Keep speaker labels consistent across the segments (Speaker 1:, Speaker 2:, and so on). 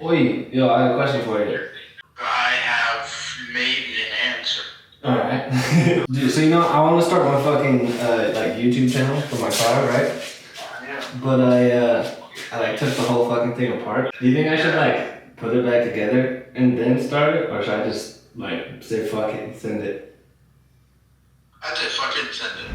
Speaker 1: Oi, yo, I have a question for you.
Speaker 2: I have made an answer.
Speaker 1: Alright. Dude, so I want to start my fucking like YouTube channel for my car, right?
Speaker 2: Yeah.
Speaker 1: But I like took the whole fucking thing apart. Do you think I should like put it back together and then start it, or should I just like say fuck it and send it?
Speaker 2: I'd say fucking send it.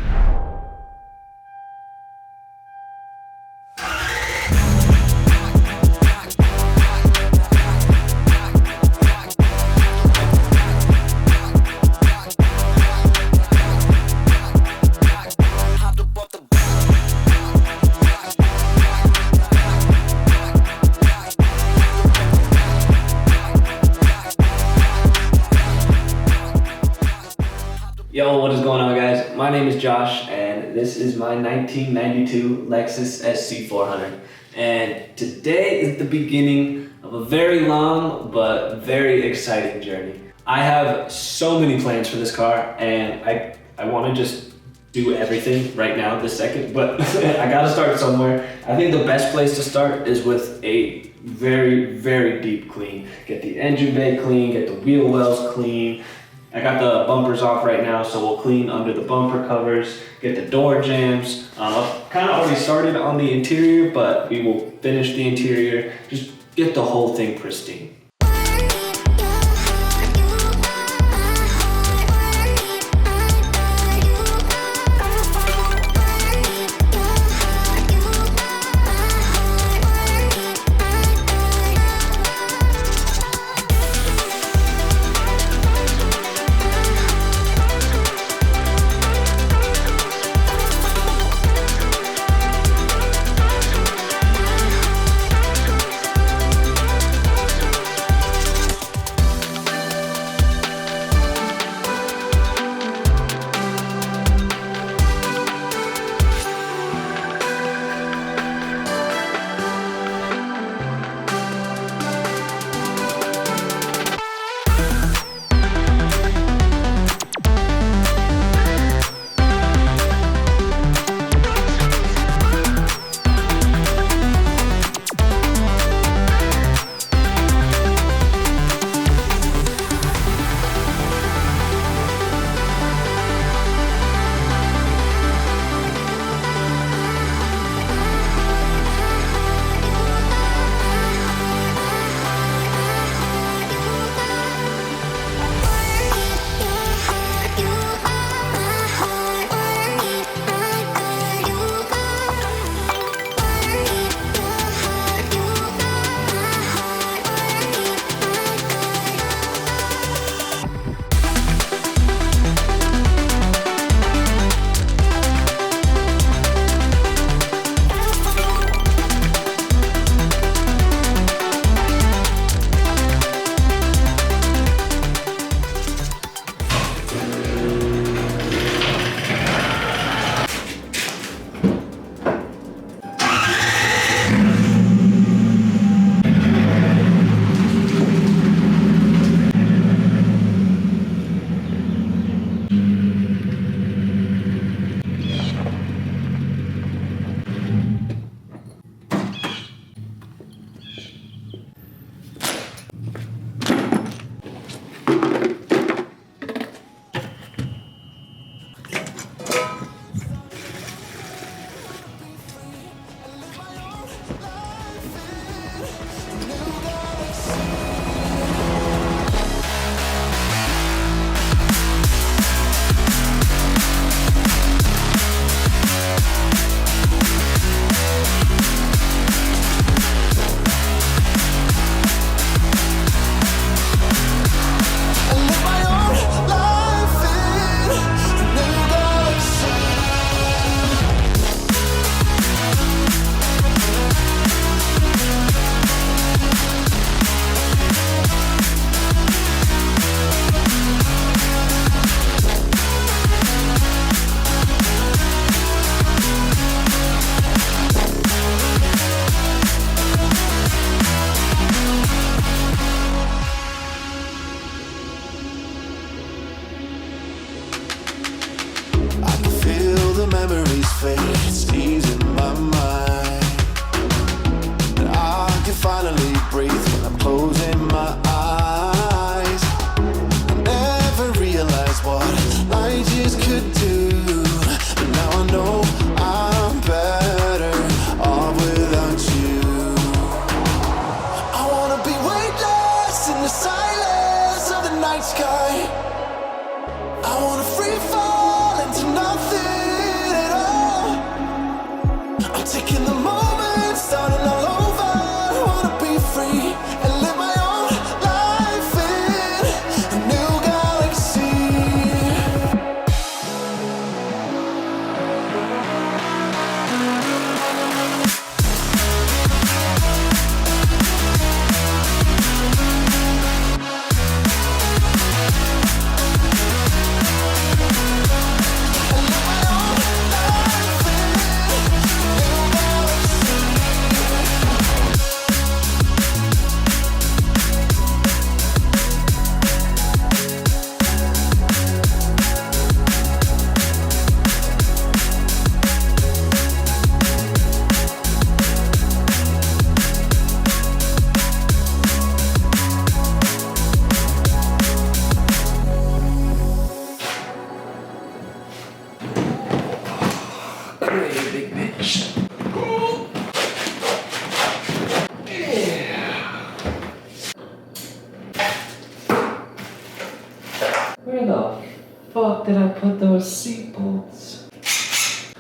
Speaker 1: Yo, what is going on, guys? My name is Josh, and this is my 1992 Lexus SC400. And today is the beginning of a very long but very exciting journey. I have so many plans for this car, and I want to just do everything right now, this second, but I gotta start somewhere. I think the best place to start is with a very, very deep clean. Get the engine bay clean, get the wheel wells clean. I got the bumpers off right now, so we'll clean under the bumper covers, get the door jambs. I've kind of already started on the interior, but we will finish the interior. Just get the whole thing pristine.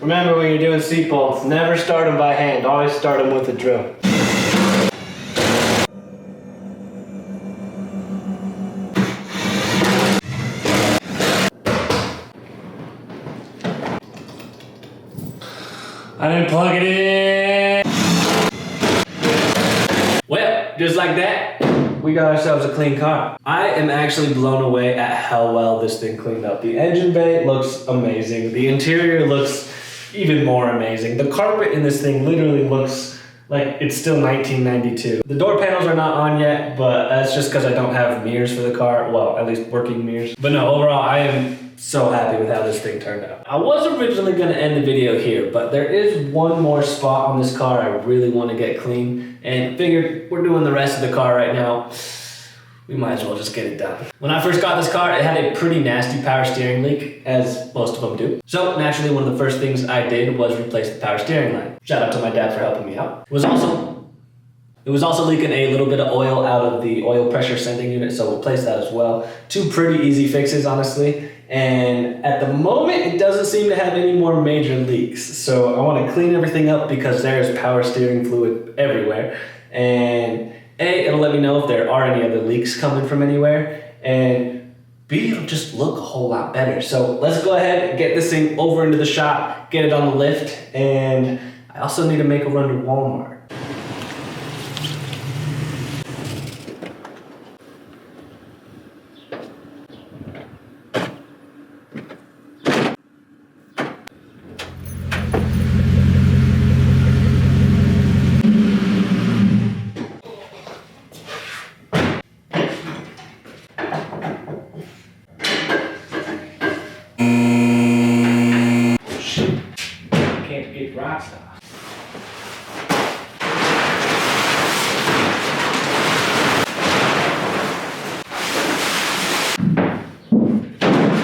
Speaker 3: Remember when you're doing seat bolts, never start them by hand, always start them with a drill. I didn't plug it in.
Speaker 1: Well, just like that, we got ourselves a clean car. I am actually blown away at how well this thing cleaned up. The engine bay looks amazing. The interior looks even more amazing. The carpet in this thing literally looks like it's still 1992. The door panels are not on yet, but that's just because I don't have mirrors for the car. Well, at least working mirrors. But no, overall, I am so happy with how this thing turned out. I was originally gonna end the video here, but there is one more spot on this car I really want to get clean, and figured we're doing the rest of the car right now. We might as well just get it done. When I first got this car, it had a pretty nasty power steering leak, as most of them do. So naturally, one of the first things I did was replace the power steering line. Shout out to my dad for helping me out. It was also leaking a little bit of oil out of the oil pressure sending unit, so we'll replace that as well. Two pretty easy fixes, honestly. And at the moment, it doesn't seem to have any more major leaks. So I want to clean everything up because there's power steering fluid everywhere. And A, it'll let me know if there are any other leaks coming from anywhere. And B, it'll just look a whole lot better. So let's go ahead and get this thing over into the shop, get it on the lift. And I also need to make a run to Walmart.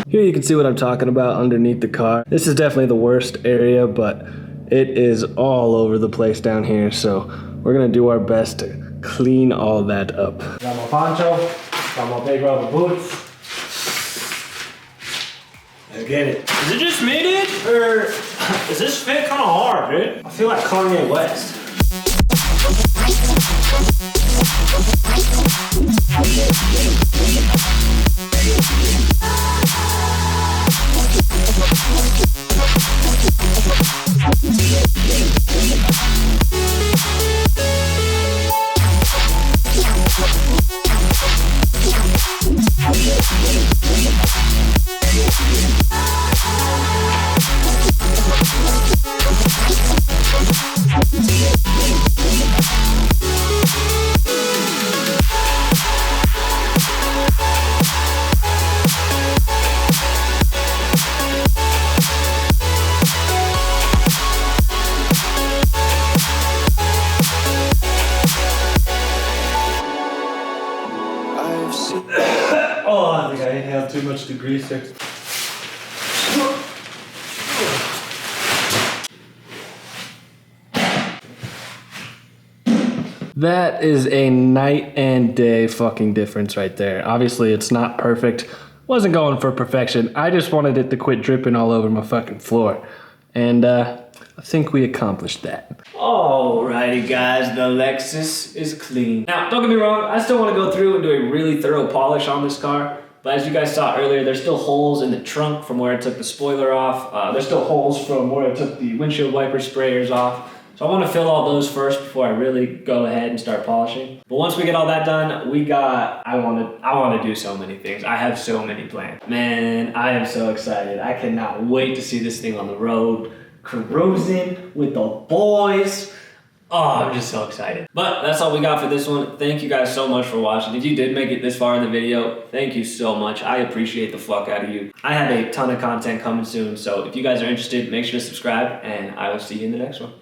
Speaker 1: Here you can see what I'm talking about underneath the car. This is definitely the worst area, but it is all over the place down here, so we're gonna do our best to clean all that up.
Speaker 3: Got my poncho, got my big rubber boots. Let's get it. Is it just me, dude? Or does this fit kind of hard, dude? I feel like Kanye West. Oh, I think I inhaled too much degreaser.
Speaker 1: That is a night and day fucking difference right there. Obviously, it's not perfect. Wasn't going for perfection. I just wanted it to quit dripping all over my fucking floor. And I think we accomplished that. Alrighty guys, the Lexus is clean. Now, don't get me wrong, I still want to go through and do a really thorough polish on this car. But as you guys saw earlier, there's still holes in the trunk from where I took the spoiler off. There's still holes from where I took the windshield wiper sprayers off. So I want to fill all those first before I really go ahead and start polishing. But once we get all that done, I want to do so many things. I have so many plans. Man, I am so excited. I cannot wait to see this thing on the road, cruising with the boys. Oh, I'm just so excited. But that's all we got for this one. Thank you guys so much for watching. If you did make it this far in the video, thank you so much. I appreciate the fuck out of you. I have a ton of content coming soon, so if you guys are interested, make sure to subscribe, and I will see you in the next one.